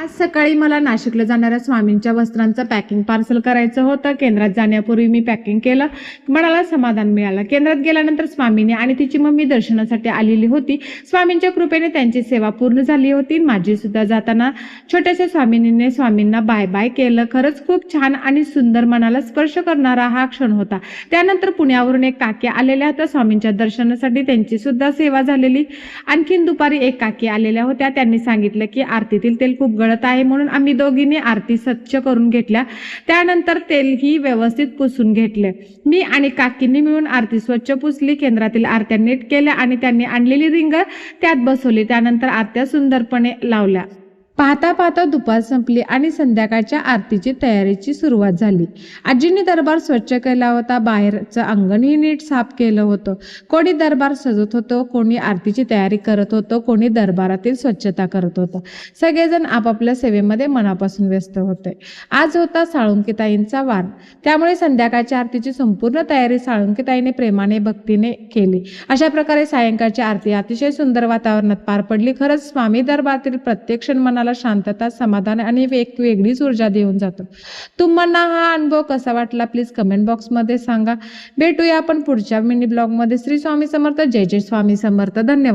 आज सकाळी मला नाशिकला जाणाऱ्या स्वामींच्या वस्त्रांचं पॅकिंग पार्सल करायचं होतं. केंद्रात जाण्यापूर्वी मी पॅकिंग केलं. मनाला समाधान मिळालं. केंद्रात गेल्यानंतर स्वामींनी आणि तिची मम्मी दर्शनासाठी आलेली होती. स्वामींच्या कृपेने त्यांची सेवा पूर्ण झाली होती. माझी सुद्धा जाताना छोट्याशा स्वामींना बाय बाय केलं. खरंच खूप छान आणि सुंदर, मनाला स्पर्श करणारा हा क्षण होता. त्यानंतर पुण्यावरून एक काकी आलेल्या होत्या स्वामींच्या दर्शनासाठी. त्यांची सुद्धा सेवा झालेली. आणखीन दुपारी एक काकी आलेल्या होत्या. त्यांनी सांगितलं की आरतीतील तेल खूप गळत आहे, म्हणून आम्ही दोघींनी आरती स्वच्छ करून घेतल्या. त्यानंतर तेलही व्यवस्थित पुसून घेतले. मी आणि काकींनी मिळून आरती स्वच्छ पुसली. केंद्रातील आरत्या नीट केल्या आणि त्यांनी आणलेली रिंग त्यात बसवली. त्यानंतर आरत्या सुंदरपणे लावल्या. पाहता पाहता दुपार संपली आणि संध्याकाळच्या आरतीची तयारीची सुरुवात झाली. आजींनी दरबार स्वच्छ केला होता. बाहेरचं अंगणही नीट साफ केलं होतं. कोणी दरबार सजत होतं, कोणी आरतीची तयारी करत होतं, कोणी दरबारातील स्वच्छता करत होतं. सगळेजण आपापल्या सेवेमध्ये मनापासून व्यस्त होते. आज होता साळुंकीताईंचा वार, त्यामुळे संध्याकाळच्या आरतीची संपूर्ण तयारी साळुंकीताईने प्रेमाने भक्तीने केली. अशा प्रकारे सायंकाळची आरती अतिशय सुंदर वातावरणात पार पडली. खरंच स्वामी दरबारातील प्रत्येक क्षण मनाला शांतता, समाधान आणि एक वेगळीच ऊर्जा देऊन जातो. तुम्हाला हा अनुभव कसा वाटला प्लीज कमेंट बॉक्स मध्ये सांगा. भेटूया आपण पुढच्या मिनी ब्लॉग मध्ये. श्री स्वामी समर्थ. जय जय स्वामी समर्थ. धन्यवाद.